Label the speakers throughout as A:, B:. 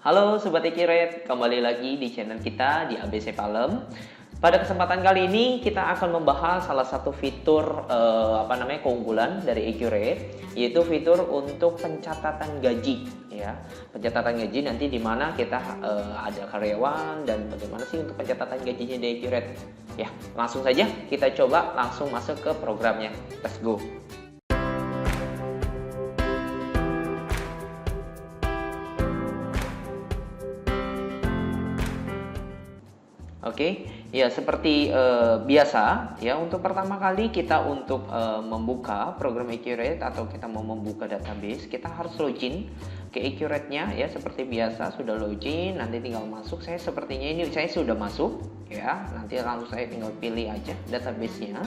A: Halo Sobat Accurate, kembali lagi di channel kita di ABC Palem. Pada kesempatan kali ini kita akan membahas salah satu fitur keunggulan dari Accurate, yaitu fitur untuk pencatatan gaji ya. Pencatatan gaji nanti di mana kita ada karyawan dan bagaimana sih untuk pencatatan gajinya di Accurate. Ya, langsung saja kita coba langsung masuk ke programnya. Let's go. Oke, ya seperti biasa ya, untuk pertama kali kita untuk membuka program Accurate atau kita mau membuka database, kita harus login ke Accurate-nya ya, seperti biasa sudah login, nanti tinggal masuk. Saya sepertinya ini saya sudah masuk ya, nanti langsung saya tinggal pilih aja database-nya.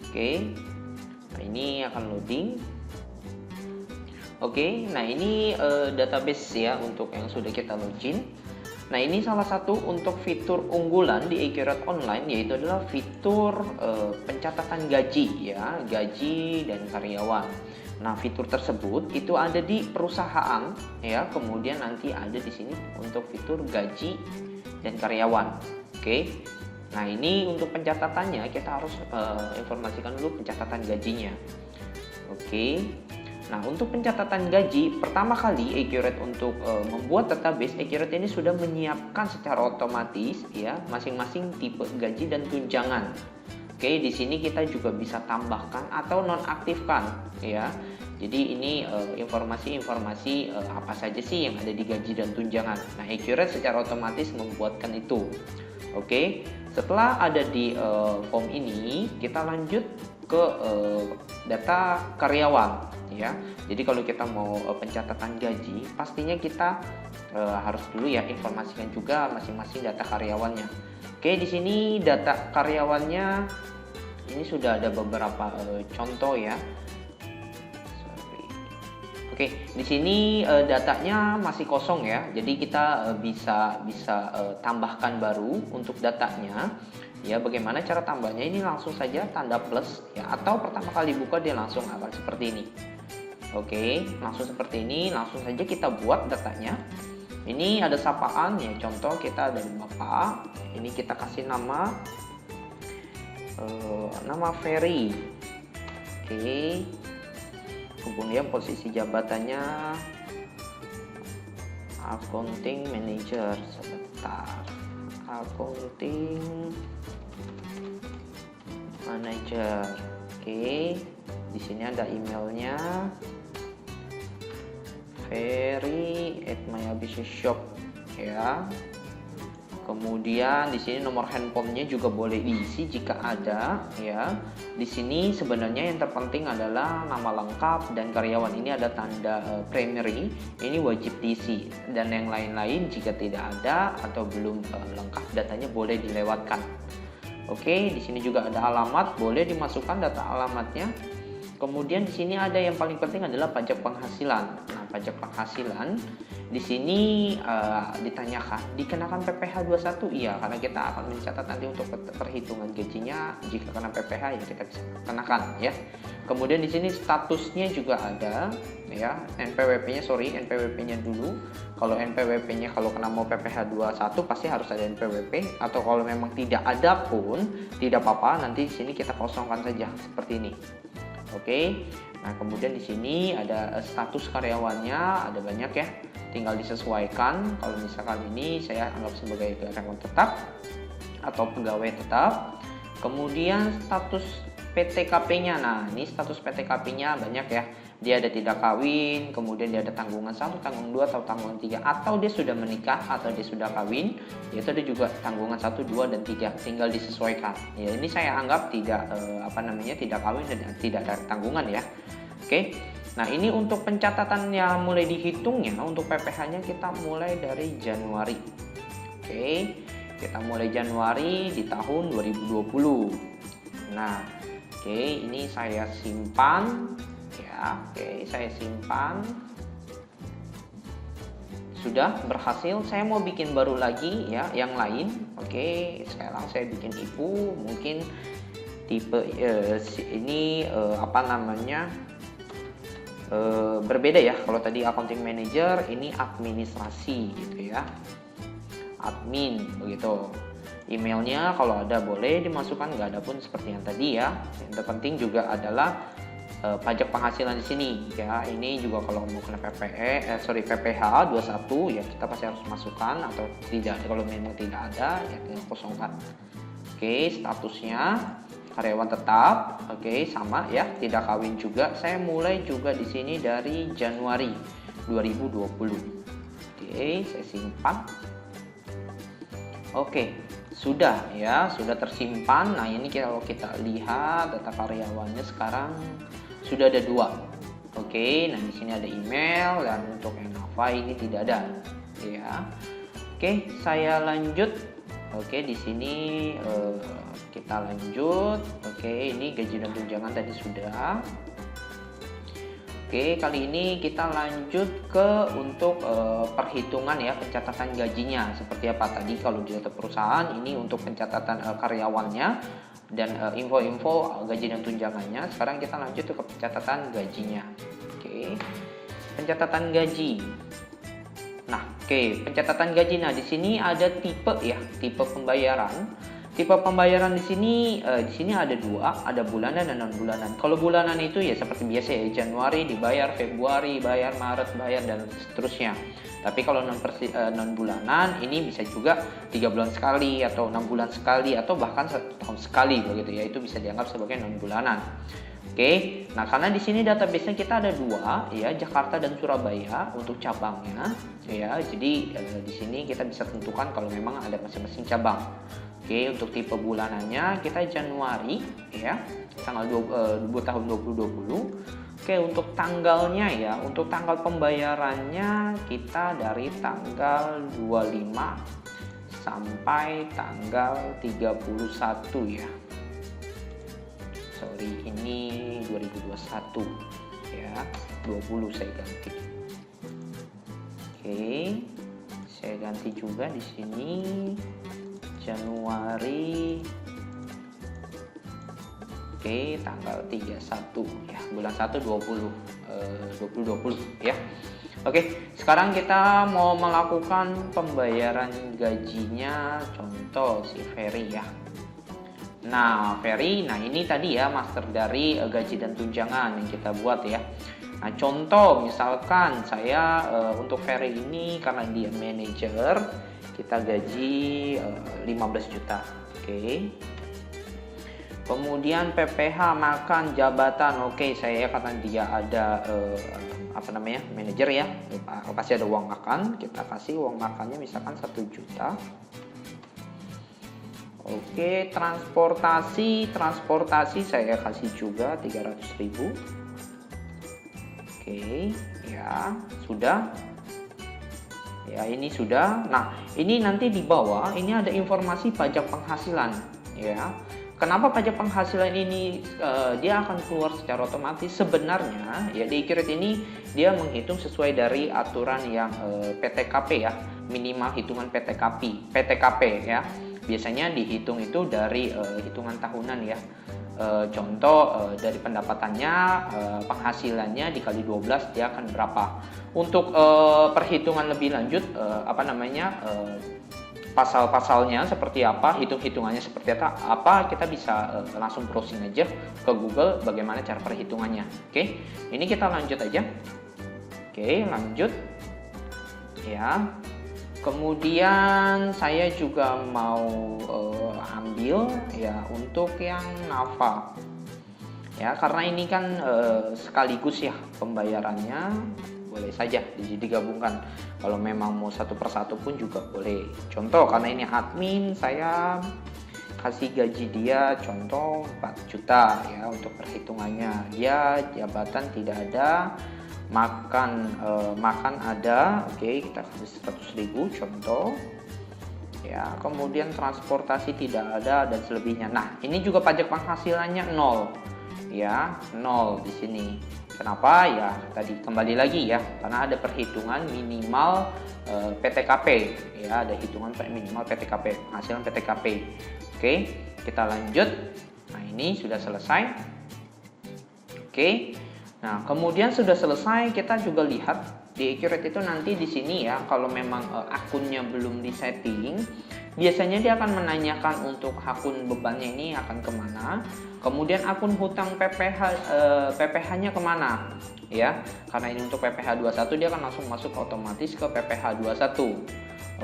A: Oke, nah ini akan loading. Oke, nah ini database ya untuk yang sudah kita login. Nah, ini salah satu untuk fitur unggulan di Accurate Online, yaitu adalah fitur pencatatan gaji ya, gaji dan karyawan. Nah, fitur tersebut itu ada di perusahaan ya, kemudian nanti ada di sini untuk fitur gaji dan karyawan. Oke. Nah, ini untuk pencatatannya kita harus informasikan dulu pencatatan gajinya. Oke. Nah, untuk pencatatan gaji, pertama kali Accurate untuk membuat database, Accurate ini sudah menyiapkan secara otomatis ya masing-masing tipe gaji dan tunjangan. Oke, di sini kita juga bisa tambahkan atau nonaktifkan ya. Jadi ini informasi-informasi apa saja sih yang ada di gaji dan tunjangan. Nah, Accurate secara otomatis membuatkan itu. Oke, setelah ada di form ini, kita lanjut ke data karyawan ya. Jadi kalau kita mau pencatatan gaji, pastinya kita harus dulu ya informasikan juga masing-masing data karyawannya. Oke, di sini data karyawannya ini sudah ada beberapa contoh ya. Oke, di sini datanya masih kosong ya. Jadi kita bisa tambahkan baru untuk datanya. Ya, bagaimana cara tambahnya? Ini langsung saja tanda plus ya, atau pertama kali buka dia langsung akan seperti ini. Oke, langsung seperti ini, langsung saja kita buat datanya. Ini ada sapaan ya, contoh kita dari Bapak. Ini kita kasih nama Ferry. Oke. Kemudian posisi jabatannya accounting manager. Sebentar. Accounting manager. Oke. Di sini ada emailnya ferry@myabcshop ya. Kemudian di sini nomor handphonenya juga boleh diisi jika ada ya. Di sini sebenarnya yang terpenting adalah nama lengkap dan karyawan. Ini ada tanda primary, ini wajib diisi, dan yang lain-lain jika tidak ada atau belum lengkap datanya boleh dilewatkan. Oke, di sini juga ada alamat, boleh dimasukkan data alamatnya. Kemudian di sini ada yang paling penting adalah pajak penghasilan. Nah, pajak penghasilan di sini ditanyakan dikenakan PPh 21, iya, karena kita akan mencatat nanti untuk perhitungan gajinya. Jika kena PPh ya kita bisa kenakan ya. Kemudian di sini statusnya juga ada ya, NPWP-nya dulu. Kalau NPWP-nya kalau kena mau PPh 21 pasti harus ada NPWP, atau kalau memang tidak ada pun tidak apa-apa, nanti di sini kita kosongkan saja seperti ini. Oke, nah kemudian di sini ada status karyawannya, ada banyak ya, tinggal disesuaikan. Kalau misalkan ini saya anggap sebagai karyawan tetap atau pegawai tetap. Kemudian status PTKP-nya, nah ini status PTKP-nya banyak ya, dia ada tidak kawin, kemudian dia ada tanggungan 1, tanggungan 2, atau tanggungan 3, atau dia sudah menikah atau dia sudah kawin, yaitu ada juga tanggungan 1, 2, dan 3, tinggal disesuaikan ya. Ini saya anggap tidak tidak kawin dan tidak ada tanggungan ya. Oke, nah ini untuk pencatatannya mulai dihitungnya, untuk PPh-nya kita mulai dari Januari. Oke, kita mulai Januari di tahun 2020. Nah, oke, ini saya simpan ya. Oke, saya simpan. Sudah berhasil. Saya mau bikin baru lagi ya, yang lain. Oke, sekarang saya bikin ibu, mungkin tipe ini berbeda ya. Kalau tadi accounting manager, ini administrasi gitu ya, admin begitu. Emailnya kalau ada boleh dimasukkan, nggak ada pun seperti yang tadi ya. Yang terpenting juga adalah pajak penghasilan di sini ya. Ini juga kalau mau kena PPH 21 ya kita pasti harus masukkan, atau tidak kalau memang tidak ada ya tinggal kosongkan. Oke, statusnya karyawan tetap, oke, sama ya, tidak kawin juga. Saya mulai juga di sini dari Januari 2020. Oke, saya simpan. Oke, sudah ya, sudah tersimpan. Nah, ini kalau kita lihat data karyawannya sekarang sudah ada 2. Oke, nah di sini ada email, dan untuk yang NAVA ini tidak ada ya. Oke, saya lanjut. Oke, di sini kita lanjut. Oke, ini gaji dan tunjangan tadi sudah. Oke, kali ini kita lanjut ke untuk perhitungan ya, pencatatan gajinya seperti apa tadi. Kalau di data perusahaan ini untuk pencatatan karyawannya dan info-info gaji dan tunjangannya. Sekarang kita lanjut ke pencatatan gajinya. Oke, pencatatan gaji. Nah, oke, pencatatan gaji. Nah, di sini ada tipe ya, tipe pembayaran. Tipe pembayaran di sini ada 2, ada bulanan dan non bulanan. Kalau bulanan itu ya seperti biasa ya, Januari dibayar, Februari bayar, Maret bayar, dan seterusnya. Tapi kalau non bulanan ini bisa juga 3 bulan sekali, atau 6 bulan sekali, atau bahkan 1 tahun sekali begitu ya. Itu bisa dianggap sebagai non bulanan. Oke, nah karena di sini database-nya kita ada 2 ya, Jakarta dan Surabaya untuk cabangnya ya. Jadi di sini kita bisa tentukan kalau memang ada masing-masing cabang. Oke, untuk tipe bulanannya kita Januari ya, tanggal 2 tahun 2020. Oke, untuk tanggalnya ya, untuk tanggal pembayarannya kita dari tanggal 25 sampai tanggal 31 ya. Sorry, ini 2021 ya, 20 saya ganti. Oke, saya ganti juga di sini Januari. Oke, tanggal 31 ya, bulan 1 2020 ya. Oke, sekarang kita mau melakukan pembayaran gajinya, contoh si Ferry ya. Nah, Ferry, nah ini tadi ya master dari gaji dan tunjangan yang kita buat ya. Nah, contoh misalkan saya untuk Ferry ini karena dia manajer, kita gaji 15 juta. Oke. Kemudian PPH makan jabatan. Oke, saya katakan dia ada manajer ya. Pasti ada uang makan. Kita kasih uang makannya misalkan 1 juta. Oke, transportasi saya kasih juga 300.000. Oke, ya, sudah. Ya, ini sudah. Nah, ini nanti di bawah ini ada informasi pajak penghasilan ya. Kenapa pajak penghasilan ini dia akan keluar secara otomatis? Sebenarnya ya di IQRIT ini dia menghitung sesuai dari aturan yang PTKP ya, minimal hitungan PTKP ya. Biasanya dihitung itu dari hitungan tahunan ya. Contoh dari pendapatannya, penghasilannya dikali 12 dia akan berapa. Untuk perhitungan lebih lanjut pasal-pasalnya seperti apa, hitung-hitungannya seperti apa, kita bisa langsung browsing aja ke Google bagaimana cara perhitungannya. Oke, ini kita lanjut aja. Oke, lanjut ya. Kemudian saya juga mau ambil ya untuk yang NAVA ya, karena ini kan sekaligus ya pembayarannya, boleh saja digabungkan. Kalau memang mau satu persatu pun juga boleh. Contoh karena ini admin, saya kasih gaji dia contoh 4 juta ya untuk perhitungannya. Dia jabatan tidak ada, makan ada. Oke, kita kasih 100.000 contoh ya. Kemudian transportasi tidak ada dan selebihnya. Nah, ini juga pajak penghasilannya 0 ya, 0 di sini. Kenapa ya? Tadi kembali lagi ya, karena ada perhitungan minimal PTKP ya, ada hitungan minimal PTKP, penghasilan PTKP. Oke, kita lanjut. Nah, ini sudah selesai. Oke. Nah, kemudian sudah selesai, kita juga lihat di Accurate itu nanti di sini ya, kalau memang akunnya belum disetting, biasanya dia akan menanyakan untuk akun bebannya ini akan kemana, kemudian akun hutang PPh-nya kemana, ya. Karena ini untuk PPh 21, dia akan langsung masuk otomatis ke PPh 21.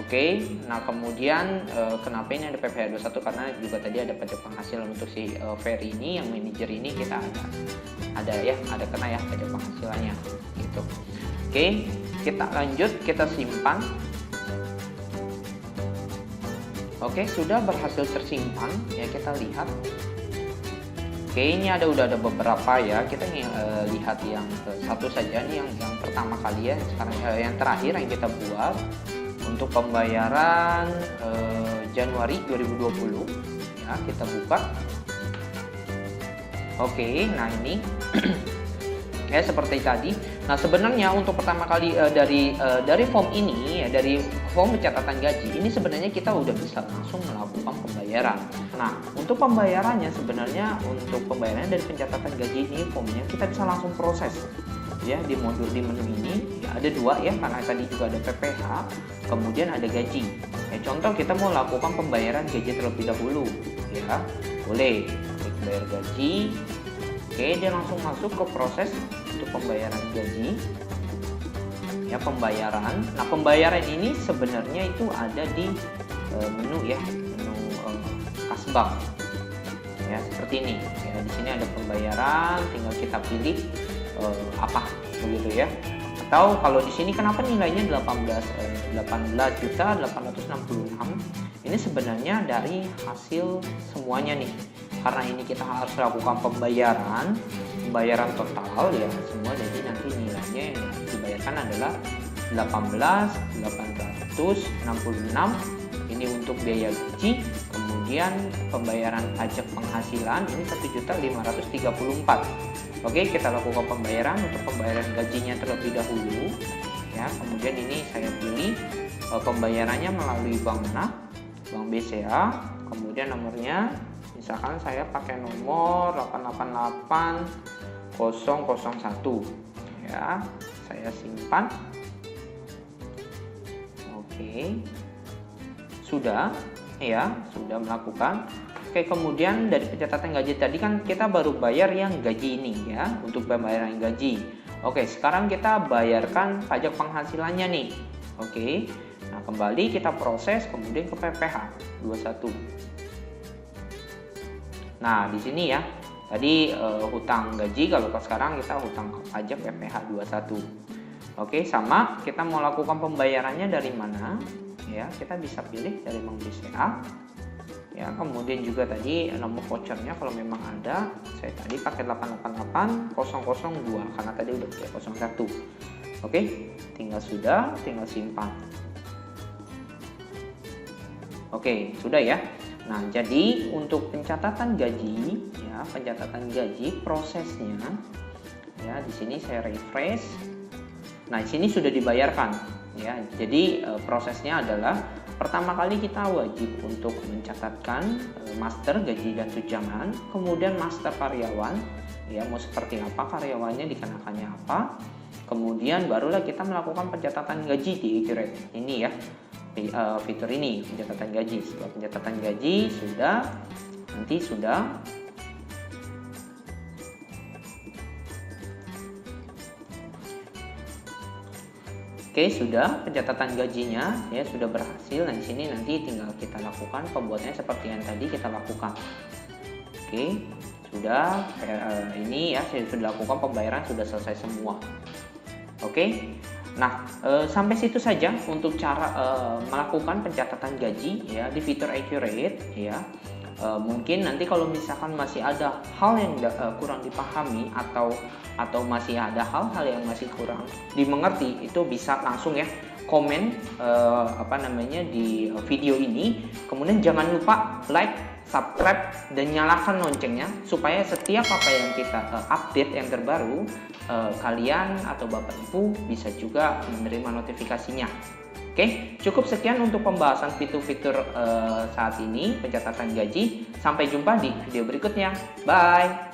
A: Oke, nah kemudian kenapa ini ada PPh 21, karena juga tadi ada pajak penghasilan untuk si Ferry ini, yang manajer ini kita ada kena ya pajak penghasilannya gitu. Oke, kita lanjut, kita simpan. Oke, sudah berhasil tersimpan ya, kita lihat. Oke, ini udah ada beberapa ya. Kita lihat yang satu saja nih, yang pertama kali ya. Sekarang yang terakhir yang kita buat untuk pembayaran Januari 2020 ya, kita buka. Oke, nah ini ya seperti tadi. Nah, sebenarnya untuk pertama kali dari form ini ya, dari form pencatatan gaji ini sebenarnya kita udah bisa langsung melakukan pembayaran. Nah, untuk pembayarannya sebenarnya untuk pembayaran dari pencatatan gaji ini formnya kita bisa langsung proses ya di menu ini ya, ada dua ya, karena tadi juga ada PPh, kemudian ada gaji. Ya, contoh kita mau lakukan pembayaran gaji terlebih dahulu ya, boleh klik bayar gaji. Oke, dia langsung masuk ke proses untuk pembayaran gaji ya, pembayaran. Nah, pembayaran ini sebenarnya itu ada di menu ya, menu Kasbank ya, seperti ini ya. Di sini ada pembayaran, tinggal kita pilih apa begitu ya. Atau kalau di sini kenapa nilainya 18.866, ini sebenarnya dari hasil semuanya nih, karena ini kita harus lakukan pembayaran total ya semua, jadi nanti nilainya yang dibayarkan adalah 18.866. Ini untuk biaya gaji, kemudian pembayaran pajak penghasilan ini 1.534. Oke, kita lakukan pembayaran untuk pembayaran gajinya terlebih dahulu ya. Kemudian ini saya pilih pembayarannya melalui bank mana, Bank BCA. Kemudian nomornya misalkan saya pakai nomor 888001 ya, saya simpan. Oke, sudah ya, sudah melakukan. Oke, kemudian dari pencatatan gaji tadi kan kita baru bayar yang gaji ini ya, untuk pembayaran gaji. Oke, sekarang kita bayarkan pajak penghasilannya nih. Oke, nah kembali kita proses, kemudian ke PPh 21. Nah, di sini ya, tadi hutang gaji, kalau sekarang kita hutang pajak PPh 21. Oke, sama, kita mau lakukan pembayarannya dari mana? Ya, kita bisa pilih dari Bank BCA. Ya, kemudian juga tadi nomor vouchernya kalau memang ada, saya tadi pakai 888002 karena tadi udah pakai 01. Oke, tinggal simpan. Oke, sudah ya. Nah, jadi untuk pencatatan gaji ya, prosesnya ya, di sini saya refresh. Nah, di sini sudah dibayarkan ya. Jadi prosesnya adalah pertama kali kita wajib untuk mencatatkan master gaji dan tunjangan, kemudian master karyawan ya, mau seperti apa karyawannya, dikenakannya apa. Kemudian barulah kita melakukan pencatatan gaji di Accurate ini ya. Fitur ini pencatatan gaji. Setelah pencatatan gaji sudah Oke, sudah pencatatan gajinya ya, sudah berhasil. Nah, di sini nanti tinggal kita lakukan pembuatannya seperti yang tadi kita lakukan. Oke, sudah ini ya, sudah lakukan pembayaran, sudah selesai semua. Oke. Nah, sampai situ saja untuk cara melakukan pencatatan gaji ya di fitur Accurate ya. Mungkin nanti kalau misalkan masih ada hal yang kurang dipahami atau masih ada hal-hal yang masih kurang dimengerti, itu bisa langsung ya komen di video ini. Kemudian jangan lupa like, subscribe, dan nyalakan loncengnya supaya setiap apa yang kita update yang terbaru, kalian atau Bapak Ibu bisa juga menerima notifikasinya. Oke, cukup sekian untuk pembahasan fitur-fitur saat ini pencatatan gaji. Sampai jumpa di video berikutnya. Bye.